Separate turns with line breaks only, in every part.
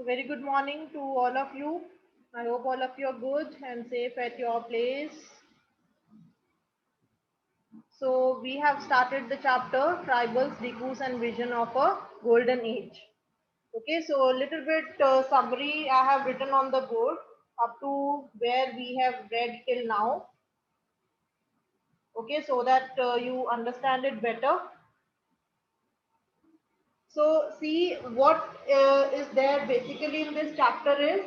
So very good morning to all of you. I hope all of you are good and safe at your place. So we have started the chapter Tribals, Dikus and Vision of a Golden Age. Okay, so a little bit summary I have written on the board up to where we have read till now. Okay, so that you understand it better. So see what is there basically in this chapter is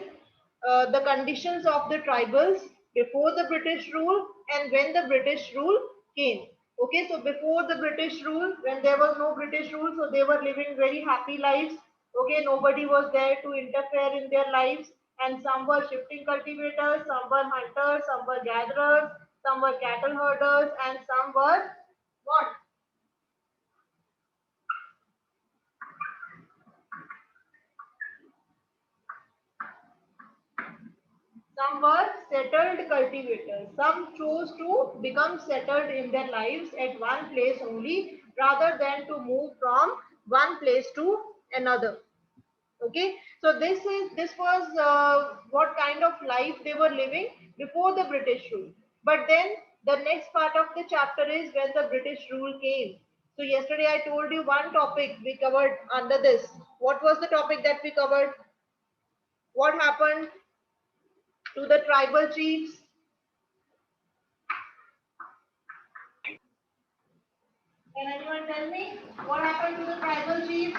the conditions of the tribals before the British rule and when the British rule came. Okay, so before the British rule, when there was no British rule, so they were living very happy lives. Okay, nobody was there to interfere in their lives, and some were shifting cultivators, some were hunters, some were gatherers, some were cattle herders, and some were what? Some were settled cultivators. Some chose to become settled in their lives at one place only rather than to move from one place to another. Okay, so this was what kind of life they were living before the British rule. But then the next part of the chapter is when the British rule came. So yesterday I told you one topic we covered under this. What was the topic that we covered? What happened to the tribal chiefs? Can anyone tell me what happened to the tribal chiefs?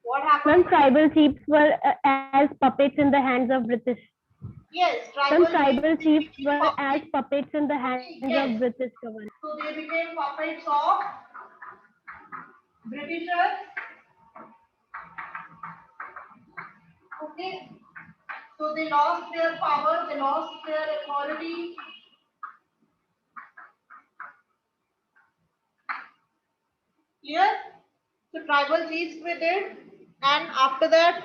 What
Some
happened?
tribal chiefs were as puppets in the hands of British.
Yes,
Some
tribal chiefs
tribal
they
chiefs
became
were as
puppets.
puppets in the hands
Okay,
of
yes.
British government.
So they became puppets of Britishers. Okay. So they lost their power, they lost their authority. Clear? So tribal chiefs we did, and after that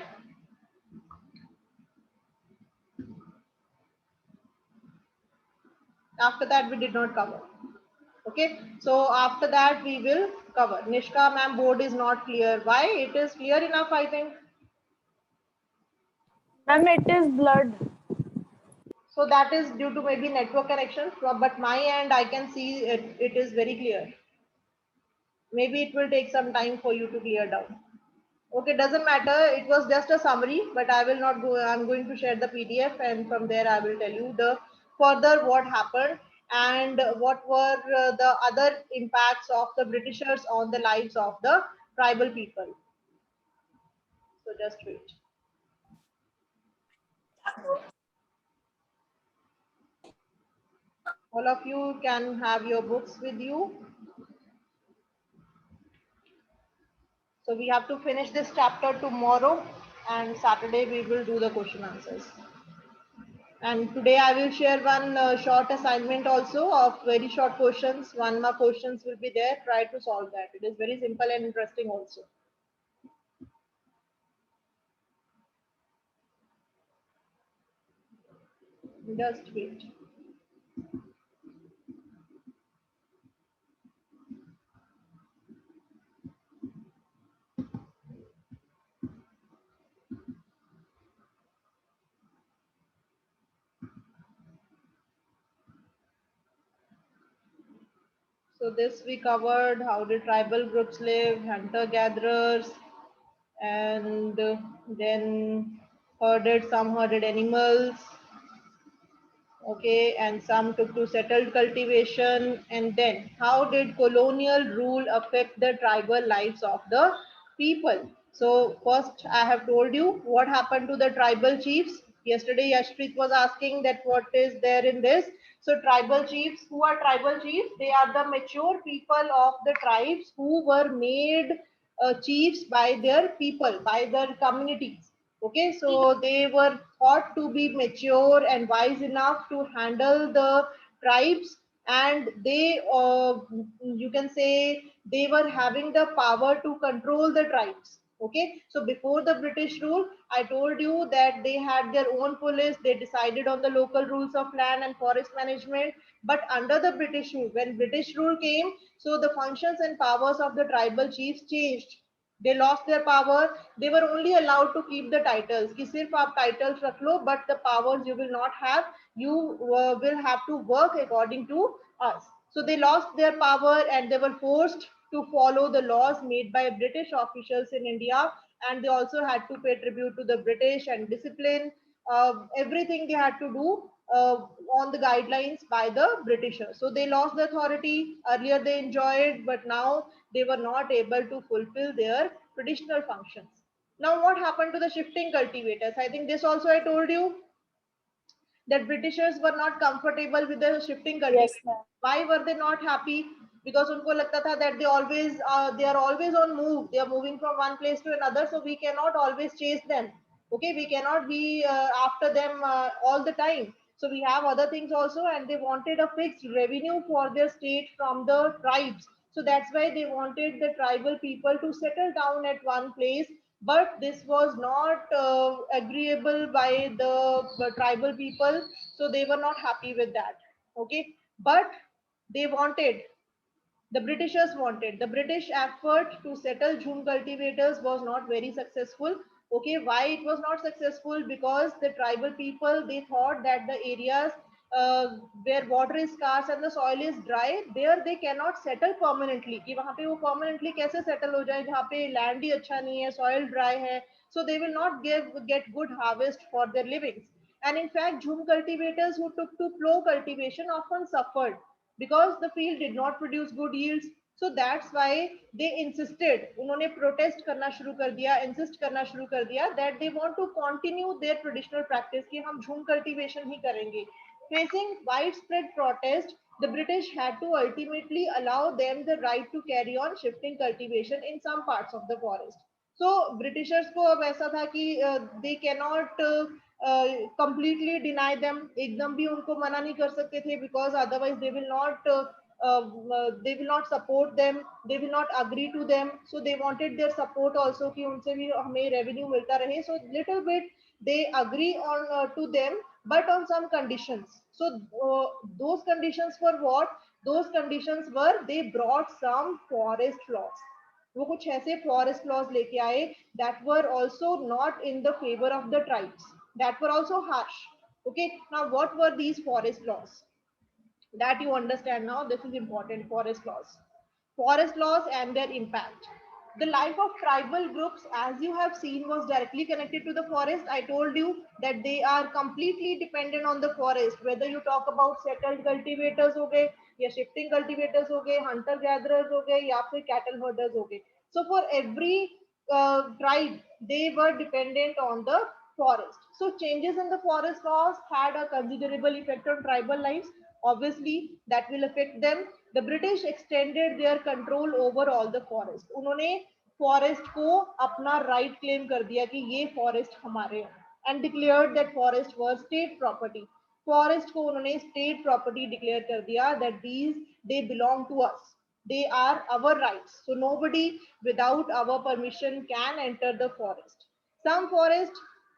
we did not cover. Okay, so after that we will cover. Nishka ma'am, board is not clear. Why? It is clear enough, I think.
Ma'am, it is blood.
So that is due to maybe network connection, but my end I can see it is very clear. Maybe it will take some time for you to clear down. Okay, doesn't matter. It was just a summary, but I will not go. I'm going to share the PDF, and from there I will tell you the further what happened and what were the other impacts of the Britishers on the lives of the tribal people. So just wait. All of you can have your books with you. So we have to finish this chapter tomorrow, and Saturday we will do the question answers. And today I will share one short assignment also of very short questions. One more questions will be there. Try to solve that. It is very simple and interesting also. Just wait. So this we covered how the tribal groups live, hunter-gatherers, and then some herded animals, okay, and some took to settled cultivation. And then how did colonial rule affect the tribal lives of the people? So first I have told you what happened to the tribal chiefs. Yesterday Yashpreet was asking that what is there in this. So tribal chiefs, who are tribal chiefs? They are the mature people of the tribes who were made chiefs by their people, by their communities. Okay, so they were thought to be mature and wise enough to handle the tribes, and you can say they were having the power to control the tribes. Okay, so before the British rule, I told you that they had their own police, they decided on the local rules of land and forest management. But under the British rule, when British rule came, so the functions and powers of the tribal chiefs changed. They lost their power. They were only allowed to keep the titles कि सिर्फ आप titles रख लो, but the powers you will not have. You will have to work according to us. So they lost their power and they were forced to follow the laws made by British officials in India, and they also had to pay tribute to the British and discipline everything they had to do on the guidelines by the Britishers. So they lost the authority. Earlier they enjoyed, but now they were not able to fulfill their traditional functions. Now, what happened to the shifting cultivators? I think this also I told you that Britishers were not comfortable with the shifting
Yes,
cultivators.
ma'am.
Why were they not happy? Because उनको लगता था that they are always on move. They are moving from one place to another, so we cannot always chase them. Okay, we cannot be after them all the time. So we have other things also, and they wanted a fixed revenue for their state from the tribes. So that's why they wanted the tribal people to settle down at one place, but this was not agreeable by the tribal people, so they were not happy with that. Okay, but they wanted, the Britishers wanted, the British effort to settle Jhum cultivators was not very successful. Okay, why it was not successful? Because the tribal people, they thought that the areas uh, where water is scarce and the soil is dry, there they cannot settle permanently. कि वहाँ पे वो permanently कैसे settle हो जाए जहाँ पे land ही अच्छा नहीं है, soil dry है, so they will not get good harvest for their livings. And in fact, Jhum cultivators who took to plow cultivation often suffered because the field did not produce good yields. So that's why they insisted, उन्होंने protest करना शुरू कर दिया, insist करना शुरू कर दिया that they want to continue their traditional practice कि हम झूम cultivation ही करेंगे. Facing widespread protest, the British had to ultimately allow them the right to carry on shifting cultivation in some parts of the forest. So Britishers को अब ऐसा था कि they cannot completely deny them, एकदम भी उनको मना नहीं कर सकते थे, because otherwise they will not support them, they will not agree to them. So they wanted their support also कि उनसे भी हमें revenue मिलता रहे. So little bit they agree on to them, but on some conditions. So those conditions were what? Those conditions were they brought some forest laws. वो कुछ ऐसे forest laws लेके आए that were also not in the favor of the tribes, that were also harsh. Okay, now what were these forest laws? That you understand now, this is important. Forest laws and their impact. The life of tribal groups, as you have seen, was directly connected to the forest. I told you that they are completely dependent on the forest, whether you talk about settled cultivators हो गए या shifting cultivators हो गए, hunter gatherers हो गए या फिर cattle herders हो गए. So for every tribe, they were dependent on the forest. So changes in the forest laws had a considerable effect on tribal lives. Obviously that will affect them. The British extended their control over all the forest. उन्होंने forest को अपना right claim कर दिया कि ये forest हमारे हैं, and declared that forest was state property. Forest को उन्होंने state property declare कर दिया that these they belong to us, they are our rights, so nobody without our permission can enter the forest. Some forest,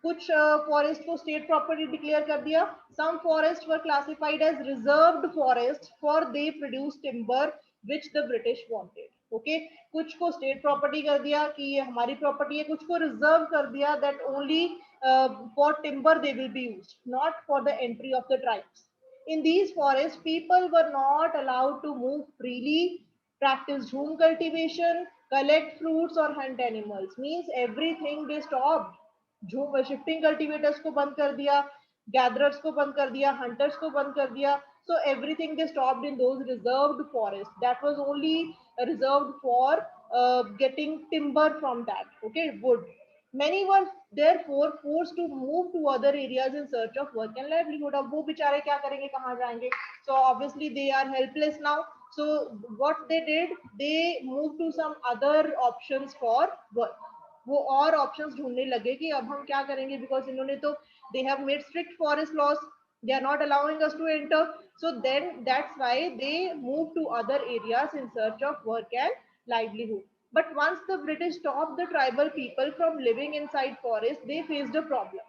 कुछ forest को state property declare कर दिया. Some forest were classified as reserved forest for they produce timber which the British wanted. Okay, कुछ को state property कर दिया कि ये हमारी प्रॉपर्टी है, कुछ को रिजर्व कर दिया that only for timber they will be used, not for the entry of the tribes. In these forests, people were not allowed to move freely, practice jhum cultivation, collect fruits, or hunt animals. Means everything they stopped. जो shifting cultivators को बंद कर दिया, gatherers को बंद कर दिया, hunters को बंद कर दिया. So everything they stopped in those reserved forests. That was only reserved for getting timber from that. Okay, wood. Many were therefore forced to move to other areas in search of work and livelihood. अब वो बेचारे क्या करेंगे, कहाँ जाएंगे? So obviously they are helpless now. So what they did, they moved to some other options for work. वो और options ढूंढने लगे कि अब हम क्या करेंगे, बिकॉज इन्होंने तो they have made strict forest laws, they are not allowing us to enter. So then that's why they move to other areas in search of work and livelihood. But once the British stopped the tribal people from living inside forest, they faced a problem.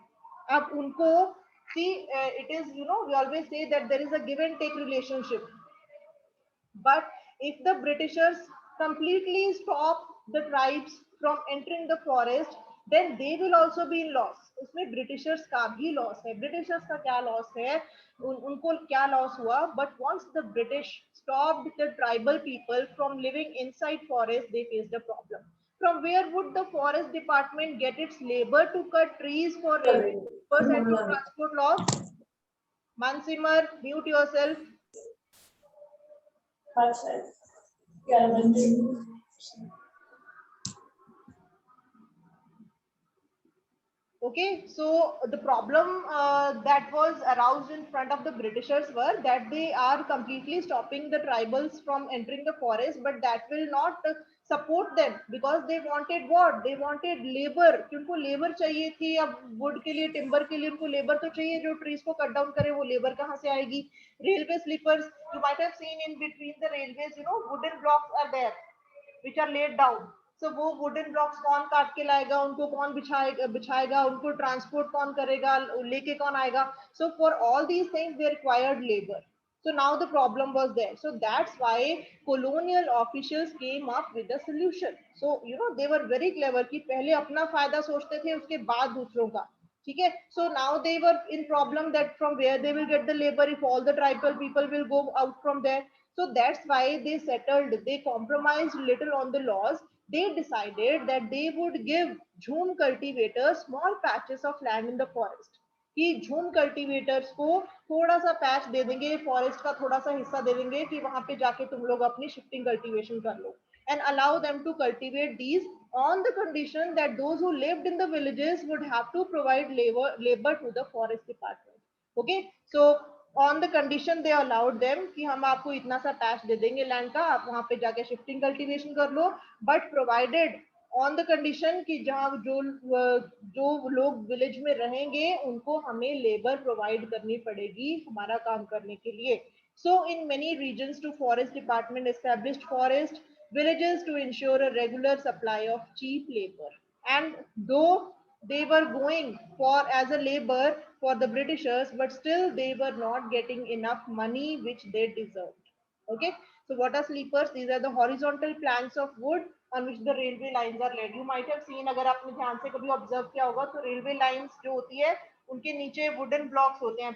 अब उनको, see, it is, you know, we always say that there is a give and take relationship. But if the Britishers completely stop the tribes from entering the forest, then they will also be in loss. उसमें Britishers का भी loss है. Britishers का क्या loss है? उनको क्या loss हुआ? But once the British stopped the tribal people from living inside forest, they faced a problem. From where would the forest department get its labor to cut trees for railway sleepers and to transport logs? Mansimar, mute yourself. Okay, so the problem that was aroused in front of the Britishers were that they are completely stopping the tribals from entering the forest, but that will not support them because they wanted what? They wanted labor. उनको labor चाहिए थी. अब wood के लिए, timber के लिए उनको labor तो चाहिए जो trees को cut down करे. वो labor कहाँ से आएगी? Railway sleepers. You might have seen in between the railways, you know, wooden blocks are there which are laid down. So वो wooden blocks कौन काट के लाएगा, उनको कौन बिछाएगा, उनको transport कौन करेगा, लेके कौन आएगा? So for all these things they required labor. So now the problem was there. So that's why colonial officials came up with a solution. So you know they were very clever कि पहले अपना फायदा सोचते थे, उसके बाद दूसरों का. ठीक है. So now they were in problem that from where they will get the labor if all the tribal people will go out from there. So that's why they settled, they compromised little on the laws. They decided that they would give jhum cultivators small patches of land in the forest. कि झूम cultivators को थोड़ा सा patch दे देंगे, forest का थोड़ा सा हिस्सा दे देंगे कि वहां पे जाके तुम लोग अपनी शिफ्टिंग कल्टीवेशन कर लो, and allow them to cultivate these on the condition that those who lived in the villages would have to provide labor to the forest department. Okay, so on the condition they allowed them कि हम आपको इतना सा patch दे देंगे land का, आप वहां पे जाके शिफ्टिंग कल्टीवेशन कर लो, but provided on the condition कि जहाँ जो लोग विलेज में रहेंगे उनको हमें लेबर प्रोवाइड करनी पड़ेगी हमारा काम करने के लिए. So in many regions to forest department established forest villages to ensure a regular supply of cheap labor. And though they were going for as a labor for the Britishers, but still they were not getting enough money which they deserved. Okay, so what are sleepers? These are the horizontal planks of wood on which the railway lines are laid. You might have seen, अगर आपने ध्यान से कभी observe किया होगा तो railway lines जो होती है उनके नीचे wooden blocks होते हैं,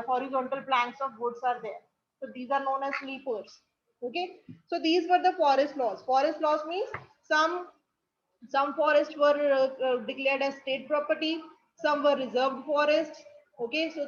horizontal planks of woods are there. So these are known as sleepers. Okay, so these were the forest laws. Forest laws means some forests were declared as state property, some were reserved forests. Okay, so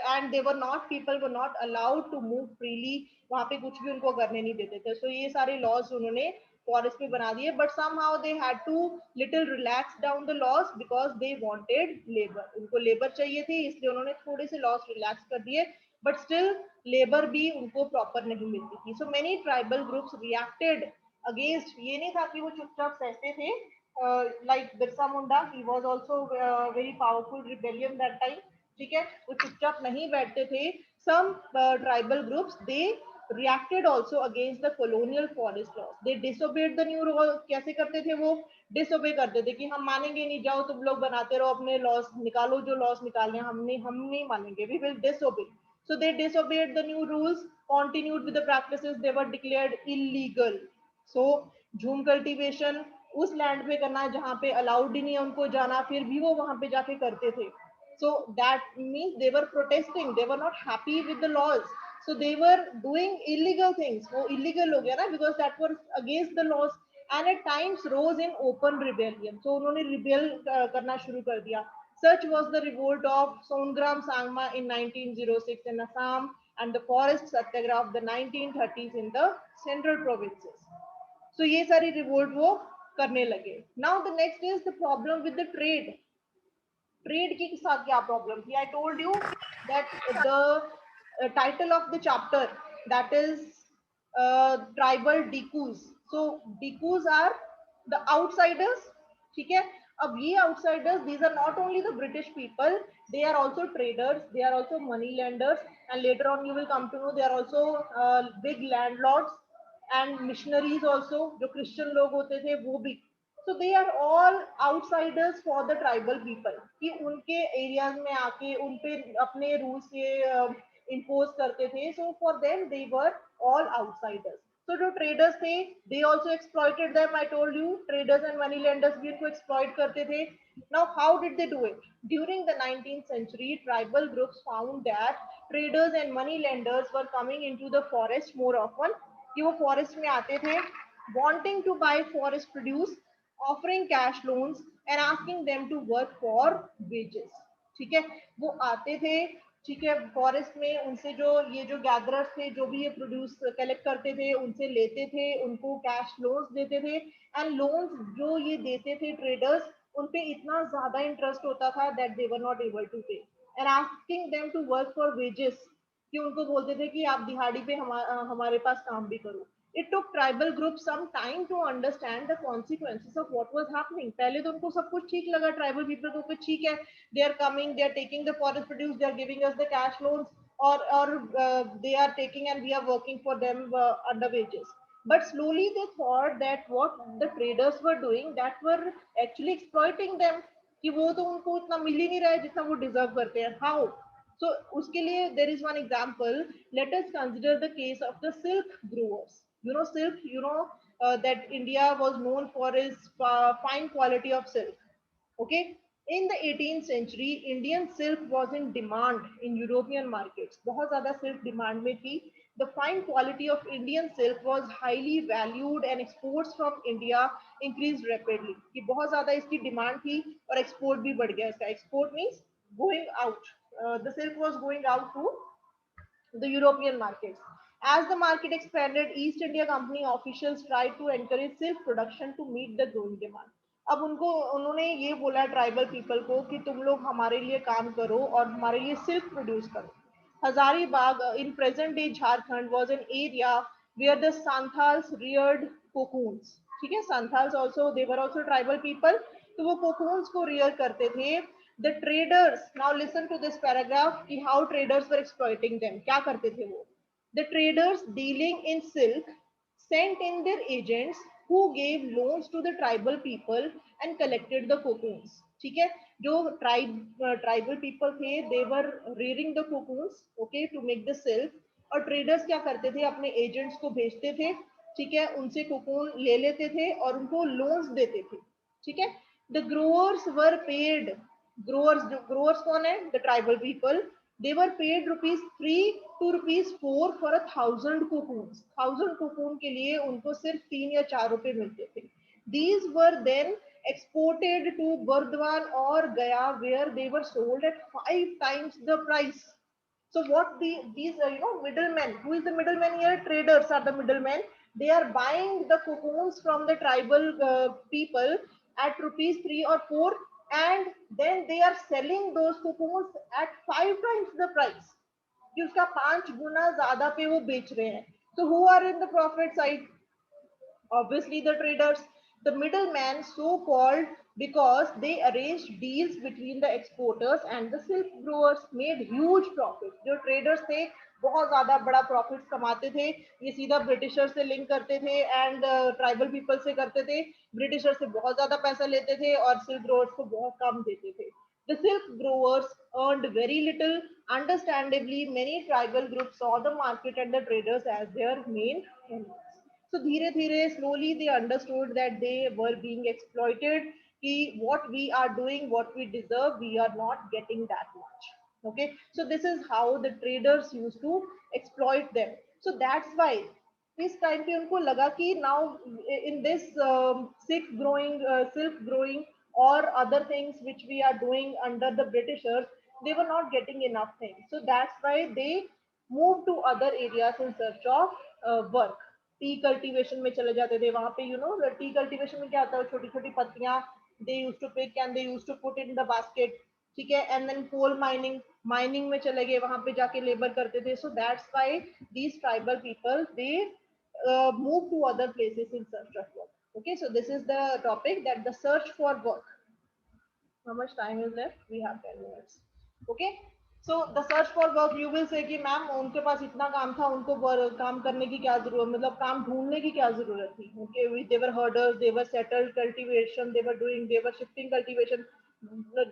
and they were not, people were not allowed to move freely. वहां पे कुछ भी उनको करने नहीं देते थे. So ये सारे laws उन्होंने forest पे बना दिए, but somehow they had to little relax down the laws because they wanted labor. उनको labor चाहिए थी, इसलिए उन्होंने थोड़े से laws relax कर दिए, but still labor भी उनको proper नहीं मिलती थी. So many tribal groups reacted against. ये नहीं था कि वो चुपचाप सहते थे. Like Birsa Munda, he was also very powerful rebellion that time. ठीक है, वो चुपचाप नहीं बैठते थे. Some tribal groups, they reacted also against the colonial forest laws. They disobeyed the new law. कैसे करते थे वो? Disobey करते थे कि हम मानेंगे नहीं, जाओ तुम लोग बनाते रहो अपने laws, निकालो जो laws निकालने, हम नहीं मानेंगे. We will disobey. So they disobeyed the new rules, continued with the practices they were declared illegal. So झूम कल्टीवेशन उस लैंड पे करना जहां पे अलाउड ही नहीं है उनको जाना, फिर भी वो वहां पे जाके करते थे. So that means they were protesting, they were not happy with the laws, so they were doing illegal things. वो illegal हो गया ना, because that was against the laws, and at times rose in open rebellion. So उन्होंने rebel करना शुरू कर दिया. Such was the revolt of Songram Sangma in 1906 in Assam, and the forest satyagraha of the 1930s in the central provinces. So ये सारी revolt वो करने लगे. Now the next is the problem with the trade. Trade के साथ क्या problem थी? I told you that the title of the chapter, that is tribal Dikus. So Dikus are the outsiders. ठीक है. अब ये outsiders, these are not only the British people, they are also traders, they are also money lenders, and later on you will come to know they are also big landlords. And missionaries also, जो Christian लोग होते थे वो भी. So they are all outsiders for the tribal people, कि उनके areas में आके उन पे अपने रूल्स ये इम्पोज करते थे. So for them they were all outsiders. तो जो ट्रेडर्स थे, they also exploited them. I told you, traders and money lenders भी उनको एक्सप्लॉइट करते थे. Now, how did they do it? During the 19th century, tribal groups found that traders and money lenders were coming into the forest more often. कि वो forest में आते थे, wanting to buy forest produce, offering cash loans and asking them to work for wages. ठीक है, वो आते थे, ठीक है, फॉरेस्ट में उनसे जो ये जो गैदरर्स थे, जो भी ये प्रोड्यूस कलेक्ट करते थे, उनसे लेते थे, उनको कैश लोन्स देते थे. एंड लोन्स जो ये देते थे ट्रेडर्स, उन पे इतना ज्यादा इंटरेस्ट होता था that they were not able to pay. And asking them to work for wages, कि उनको बोलते थे कि आप दिहाड़ी पे हमारे पास काम भी करो. It took tribal groups some time to understand the consequences of what was happening. पहले तो उनको सब कुछ ठीक लगा, ट्राइबल पीपल को कि ठीक है, they are coming, they are taking the forest produce, they are giving us the cash loans, or they are taking and we are working for them under wages. But slowly they thought that what the traders were doing, that were actually exploiting them, कि वो तो उनको उतना मिल ही नहीं रहा है जितना वो डिजर्व करते हैं. हाउ? So उसके लिए there is one example. Let us consider the case of the silk growers. You know silk, that India was known for its fine quality of silk. Okay, in the 18th century, Indian silk was in demand in European markets. बहुत ज़्यादा silk demand में थी. The fine quality of Indian silk was highly valued and exports from India increased rapidly. कि बहुत ज़्यादा इसकी demand थी और export भी बढ़ गया इसका. Export means going out. The silk was going out to the European markets. As the market expanded, East India Company officials tried to encourage silk production to meet the growing demand. अब उनको उन्होंने ये बोला tribal people को कि तुम लोग हमारे लिए काम करो और हमारे लिए सिल्क प्रोड्यूस करो. Hazaribagh in present day Jharkhand was an area where the Santhals reared cocoons. ठीक है, Santhals also, they were also tribal people. तो वो cocoons को rear करते थे. The traders, now listen to this paragraph कि how traders were exploiting them. क्या करते थे वो? The traders dealing in silk sent in their agents who gave loans to the tribal people and collected the cocoons. ठीक है, जो tribal people थे, they were rearing the cocoons, okay, to make the silk. और traders क्या करते थे, अपने agents को भेजते थे, ठीक है, उनसे कोकून ले लेते थे और उनको लोन्स देते थे. ठीक है, the growers were paid. Growers कौन है? The tribal people. They were paid ₹3 to ₹4 for 1,000 cocoons. 1,000 cocoon के लिए उनको सिर्फ 3 या 4 रुपए मिलते थे. These were then exported to Burdwan or Gaya, where they were sold at 5 times the price. So what these middlemen, who is the middleman here? Traders are the middlemen. They are buying the cocoons from the tribal people at ₹3 or ₹4, and then they are selling those cocoons at 5 times the price. कि उसका 5 गुना ज्यादा पे वो बेच रहे हैं. So who are in the profit side? Obviously the traders. The middleman, so called because they arranged deals between the exporters and the silk growers, made huge profits. जो traders थे, बहुत ज्यादा बड़ा प्रॉफिट्स कमाते थे. ये सीधा ब्रिटिशर से लिंक करते थे एंड ट्राइबल पीपल से करते थे. ब्रिटिशर से बहुत ज्यादा पैसा लेते थे और सिल्क ग्रोअर्स को बहुत कम देते थे. The silk growers earned very little. Understandably, many tribal groups saw the market and the traders as their main enemies. So धीरे धीरे slowly they understood that they were being exploited, कि what we are doing, what we deserve, we are not getting that much. Okay, so this is how the traders used to exploit them. So that's why इस time पे उनको लगा कि now in this silk growing or other things which we are doing under the Britishers, they were not getting enough things. So that's why they moved to other areas in search of work. T cultivation में चले जाते थे. वहां पे T cultivation में क्या होता है, छोटी छोटी पत्तियां they used to pick and they used to put in the basket. ठीक है, एंड देन कोल माइनिंग में चले गए, वहां पे जाके लेबर करते थे. So that's why these tribal people they move to other places in search of work. Okay, so this is the topic, that the search for work. How much time is left? We have 10 minutes. Okay, so the search for work, you will say कि ma'am उनके पास इतना काम था, उनको काम करने की क्या जरूरत, मतलब काम ढूंढने की क्या जरूरत थी. Okay, they were herders, they were settled cultivation, they were doing, they were shifting cultivation,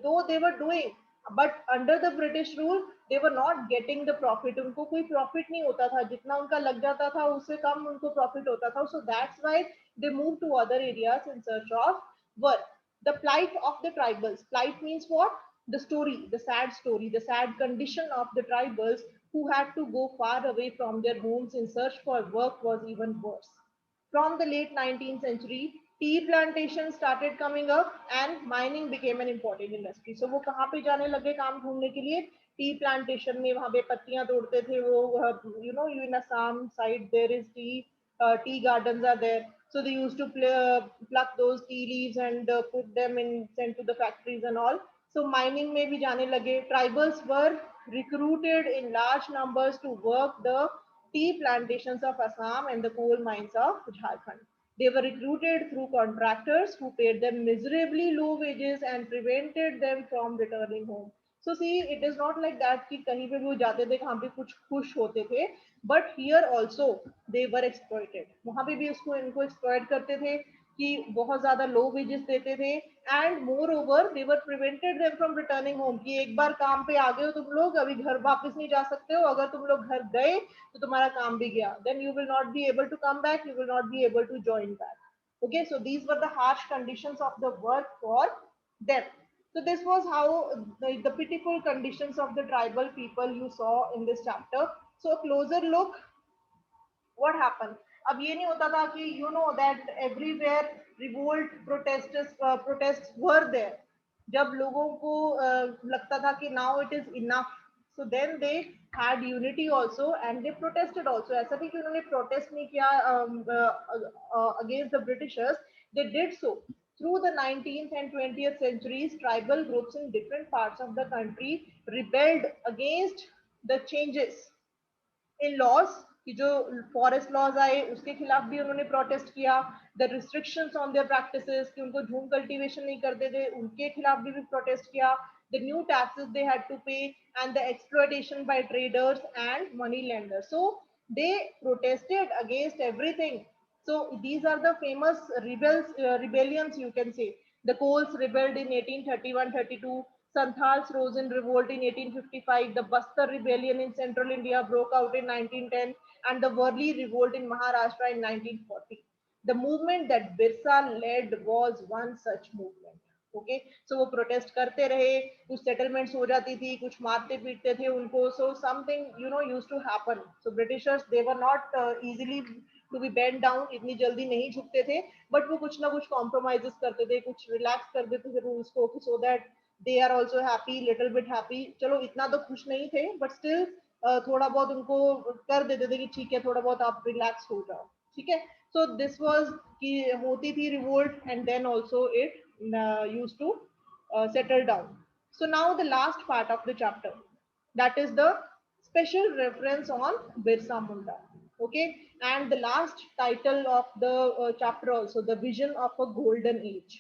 दो they were doing, but under the British rule they were not getting the profit. उनको कोई प्रॉफिट नहीं होता था, जितना उनका लग जाता था उससे कम उनको प्रॉफिट होता था. So that's why they move to other areas in search of work. The plight of the tribals. Plight means what? The story, the sad condition of the tribals who had to go far away from their homes in search for work was even worse. From the late 19th century, tea plantations started coming up and mining became an important industry. So वो कहाँ पे जाने लगे काम ढूंढने के लिए? Tea plantation में, वहां पे पत्तियां तोड़ते थे वो. You in Assam side there is tea gardens are there. So they used to pluck those tea leaves and put them in, sent to the factories and all. So mining में भी जाने लगे. Tribals were recruited in large numbers to work the tea plantations of Assam and the coal mines of Jharkhand. They were recruited through contractors who paid them miserably low wages and prevented them from returning home. So see, it is not like that कि कहीं पे भी वो जाते थे कहाँ पे कुछ खुश होते थे, but here also they were exploited. वहां पे भी उसको इनको exploit करते थे कि बहुत ज्यादा लो वेजेस देते थे, and more over they were prevented them from returning home, कि एक बार काम पे आ गए हो तुम लोग, अभी घर वापस नहीं जा सकते हो, अगर तुम लोग घर गए तो तुम्हारा काम भी गया, then you will not be able to come back, you will not be able to join back. Okay, so these were the harsh conditions of the work for them. So this was how the pitiful conditions of the tribal people you saw in this chapter. So a closer look, what happened? अब ये नहीं होता था कि you know that everywhere revolt protests were there. जब लोगों को लगता था कि now it is enough, so then they had unity also and they protested also. ऐसा नहीं कि उन्होंने protest नहीं किया against the Britishers, they did so. Through the 19th and 20th centuries, tribal groups in different parts of the country rebelled against the changes in laws कि जो forest laws आए उसके खिलाफ भी उन्होंने प्रोटेस्ट किया. The restrictions on their practices कि उनको झूम कल्टीवेशन नहीं करते थे, उनके खिलाफ भी प्रोटेस्ट किया. The new taxes they had to pay and the exploitation by traders and money lenders. So they protested against everything. So these are the famous rebellions, you can say. The Coles rebelled in 1831-32. Santhals rose in revolt in 1855. The Bastar rebellion in central India broke out in 1910, and the Worli revolt in Maharashtra in 1940. The movement that Birsa led was one such movement. Okay, so वो protest करते रहे, कुछ settlements हो जाती थी, कुछ मारते पीटते थे उनको. So something use to happen. So Britishers they were not easily to be bend down, इतनी जल्दी नहीं झुकते थे, बट वो कुछ ना कुछ कॉम्प्रोमाइजेस करते थे, कुछ रिलैक्स कर देते थे रूल्स को, so that they are also happy, little bit happy. चलो इतना तो खुश नहीं थे, बट स्टिल थोड़ा बहुत उनको कर देते थे कि ठीक है थोड़ा बहुत आप रिलैक्स हो जाओ, ठीक है. सो दिस वाज कि होती थी revolt and then also it used to settle down. So now the last part of the chapter, that is the special reference on Birsa Munda. Okay, and the last title of the chapter also, the vision of a golden age.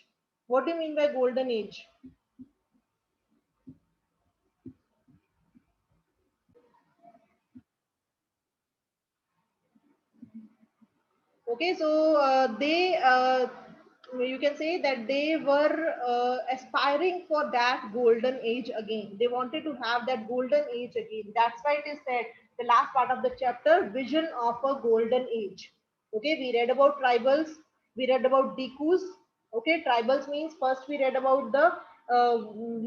What do you mean by golden age? Okay, so you can say that they were aspiring for that golden age again. They wanted to have that golden age again. That's why it is said, the last part of the chapter, vision of a golden age. Okay, we read about tribals, we read about Dikus. Okay, tribals means first we read about the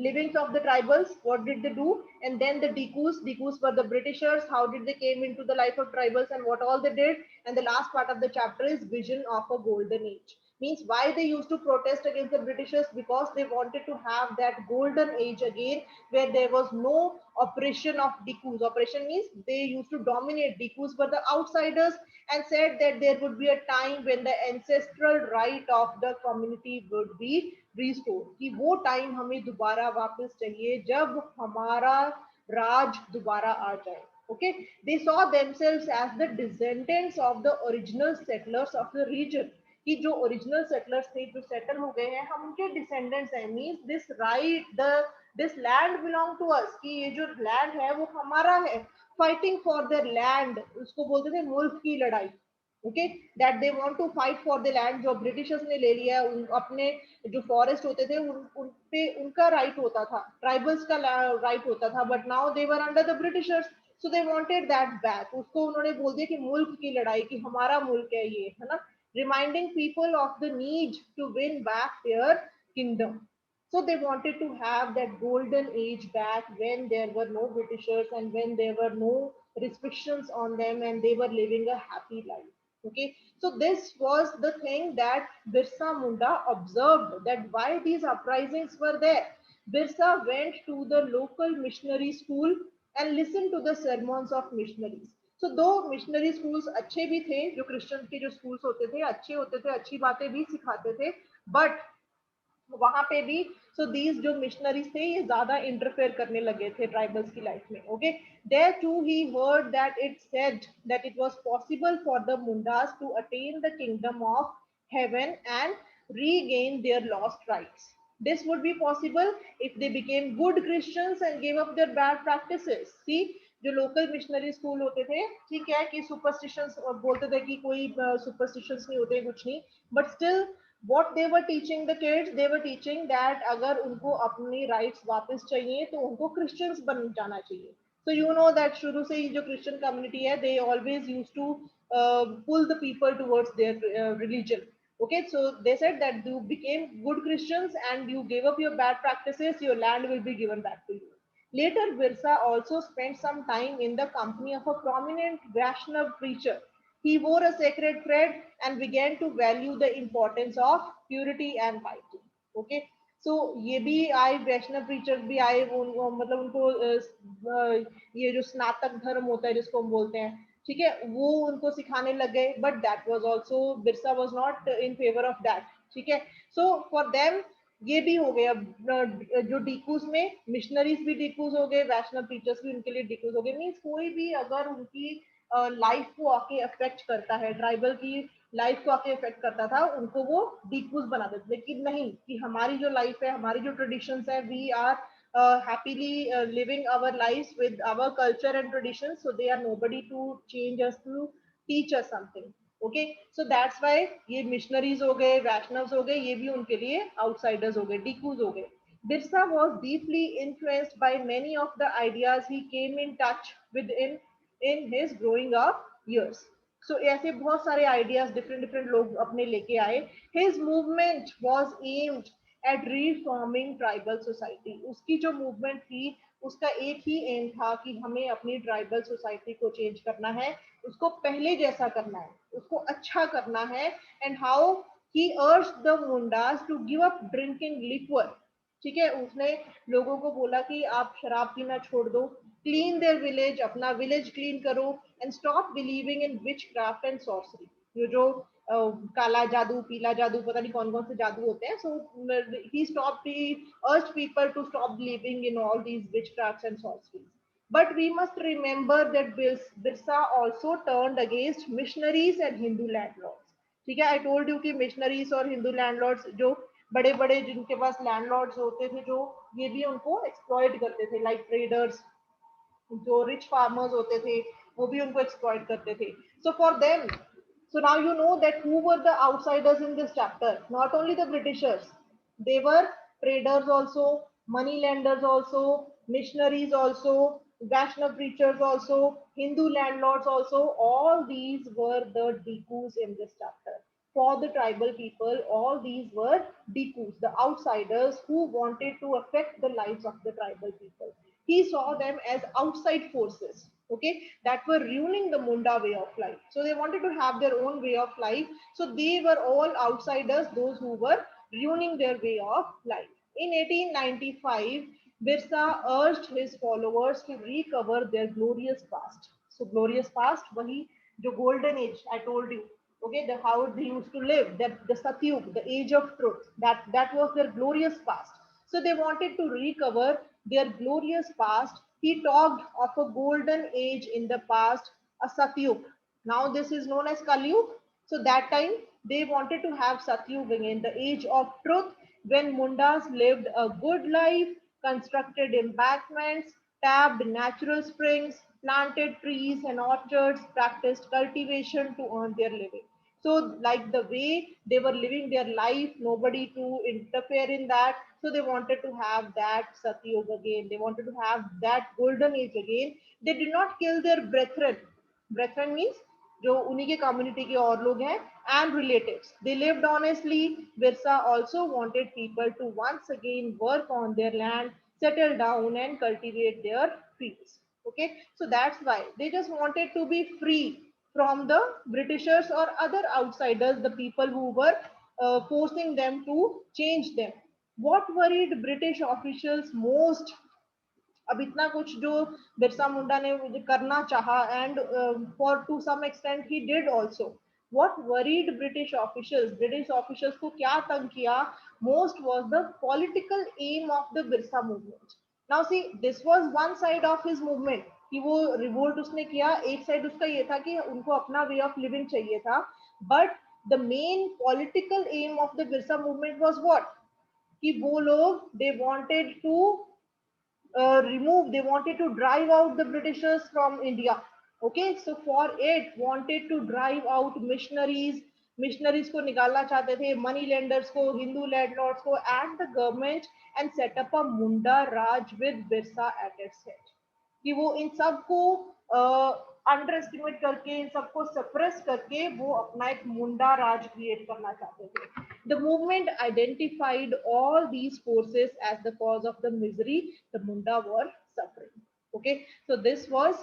livings of the tribals, what did they do, and then the Dikus were the Britishers, how did they came into the life of tribals and what all they did. And the last part of the chapter is vision of a golden age, means why they used to protest against the Britishers, because they wanted to have that golden age again, where there was no oppression of Dikus. Oppression means they used to dominate. Dikus were the outsiders, and said that there would be a time when the ancestral right of the community would be restored, कि वो time हमें दोबारा वापस चाहिए जब हमारा राज दोबारा आ जाए. Okay, they saw themselves as the descendants of the original settlers of the region, कि जो ओरिजिनल सेटलर्स थे जो सेटल हो गए हैं हम उनके डिसेंडेंट्स हैं. Means this right, the this land belong to us, कि ये जो लैंड है वो हमारा है. फाइटिंग फॉर देयर लैंड, उसको बोलते थे मुल्क की लड़ाई. Okay, that they want to fight for the land, जो ब्रिटिशर्स ने ले लिया है. अपने जो फॉरेस्ट होते थे उन पे उनका राइट होता था, ट्राइबल्स का राइट होता था, but now they were under the Britishers. So they wanted that back. उसको उन्होंने बोल दिया कि मुल्क की लड़ाई, कि हमारा मुल्क है ये, है ना. Reminding people of the need to win back their kingdom. So they wanted to have that golden age back when there were no Britishers and when there were no restrictions on them and they were living a happy life. Okay, so this was the thing that Birsa Munda observed, that why these uprisings were there. Birsa went to the local missionary school and listened to the sermons of missionaries. So दो missionary schools अच्छे भी थे, जो Christian के जो schools होते थे अच्छे होते थे, अच्छी बातें भी सिखाते थे, बट वहां पे भी सो दीज जो मिशनरीज थे ये ज्यादा इंटरफेयर करने लगे थे ट्राइबल्स की लाइफ में. Okay, there too he heard that it said that it was possible for the Mundas to attain the kingdom of heaven and regain their lost rights. This would be possible if they became good Christians and gave up their bad practices. See, जो local missionary school होते थे, ठीक है कि superstitions बोलते थे कि कोई सुपरस्टिशंस नहीं होते, कुछ नहीं, but still what they were teaching the kids, they were teaching that अगर उनको अपनी rights वापस चाहिए तो उनको Christians बन जाना चाहिए. So you know that शुरू से ही जो Christian community है, they always used to pull the people towards their religion. Okay, so they said that you became good Christians and you gave up your bad practices, your land will be given back to you. Later, Birsa also spent some time in the company of a prominent Vaishnav preacher. He wore a sacred thread and began to value the importance of purity and piety. Okay, so ये भी आए वैष्णव preacher भी आए, वो मतलब उनको ये जो स्नातक धर्म होता है जिसको हम बोलते हैं, ठीक है, वो उनको सिखाने लग गए, but that was also Birsa was not in favour of that. ठीक है, सो फॉर देम ये भी हो गया. जो डीकूज में मिशनरीज भी डीकूज हो गए, वैष्णव टीचर्स भी उनके लिए डीकूज हो गए. मीन्स कोई भी अगर उनकी लाइफ को आके अफेक्ट करता है, ट्राइबल की लाइफ को आके अफेक्ट करता था, उनको वो डीकूज बना देते. लेकिन नहीं, कि हमारी जो लाइफ है, हमारी जो ट्रेडिशंस है, we are happily living our lives with our culture and traditions, so they are nobody to change us, to teach us something. Okay, so that's why ये मिशनरीज हो गए, वैष्णव्स हो गए, ये भी उनके लिए आउटसाइडर्स हो गए, डिकूज हो गए. Birsa was deeply influenced by many of the ideas he came in touch with in his growing up years. So ऐसे बहुत सारे ideas different different लोग अपने लेके आए. His movement was aimed at reforming tribal society. उसकी जो movement थी, उसका एक ही एम था कि हमें अपनी ट्राइबल सोसाइटी को चेंज करना है, उसको पहले जैसा करना है, उसको अच्छा करना है. And how he urged the Mundas to give up drinking liquor. ठीक है, उसने लोगों को बोला कि आप शराब पीना छोड़ दो, क्लीन देयर विलेज, अपना विलेज क्लीन करो, and stop believing in which craft and sorcery. जो काला जादू, पीला जादू, पता नहीं कौन कौन से जादू होते हैं. सो ही stop, he urge people to stop believing in all these witchcrafts and sorceries. But we must remember that Birsa also turned against missionaries and Hindu landlords. ठीक है, I told you कि missionaries और Hindu landlords, जो बड़े बड़े जिनके पास landlords होते थे, जो ये भी उनको एक्सप्लॉइट करते थे, लाइक ट्रेडर्स, जो रिच फार्मर्स होते थे, वो भी उनको एक्सप्लॉइट करते थे. So for them, so now you know that who were the outsiders in this chapter. Not only the Britishers, they were traders also, money lenders also, missionaries also, Vaishnav preachers also, Hindu landlords also. All these were the Dikus in this chapter. For the tribal people, all these were Dikus, the outsiders who wanted to affect the lives of the tribal people. He saw them as outside forces, okay, that were ruining the Munda way of life. So they wanted to have their own way of life. So they were all outsiders, those who were ruining their way of life. In 1895, Birsa urged his followers to recover their glorious past. So glorious past, wahi jo golden age I told you. Okay, the how they used to live, that the Satyug, the age of truth, that was their glorious past. So they wanted to recover their glorious past. He talked of a golden age in the past, a Satyug. Now this is known as Kalyug. So that time they wanted to have Satyug again, the age of truth, when Mundas lived a good life, constructed embankments, tapped natural springs, planted trees and orchards, practiced cultivation to earn their living. So like the way they were living their life, nobody to interfere in that, so they wanted to have that satyug again, they wanted to have that golden age again. They did not kill their brethren. Brethren means जो उन्हीं के community के और लोग हैं, and relatives. They lived honestly. Birsa also wanted people to once again work on their land, settle down and cultivate their fields. Okay, so that's why they just wanted to be free from the Britishers or other outsiders, the people who were forcing them to change them. What worried British officials most? अब इतना कुछ जो बिरसा मुंडा ने करना चाहा, and for to some extent he did also. What worried British officials को क्या तंग किया most was the political aim of the Birsa movement. Now see, this was one side of his movement कि वो रिवोल्ट उसने किया, एक साइड उसका ये था कि उनको अपना वे ऑफ लिविंग चाहिए था. But the main political aim of the Birsa movement was what, कि वो लोग they wanted to remove, they wanted to drive out the Britishers from India. Okay, so for it, wanted to drive out missionaries. Missionaries को निकालना चाहते थे, money lenders को, Hindu landlords को, and the government, and set up a Munda Raj with Birsa at its head. कि वो इन सबको under estimate करके, इन सबको सप्रेस करके वो अपना एक मुंडा राज क्रिएट करना चाहते थे. The movement identified all these forces as the cause of the misery the Munda were suffering. Okay, so this was,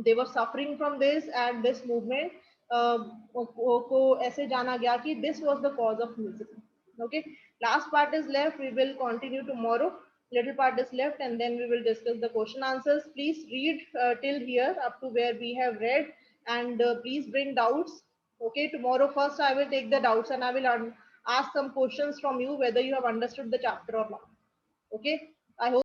they were suffering from this, and this movement को ऐसे जाना गया कि this was the cause of misery. Okay, last part is left, we will continue tomorrow. Little part is left, and then we will discuss the question answers. Please read till here up to where we have read, and please bring doubts. Okay, tomorrow first I will take the doubts, and I will ask some questions from you whether you have understood the chapter or not. Okay, I hope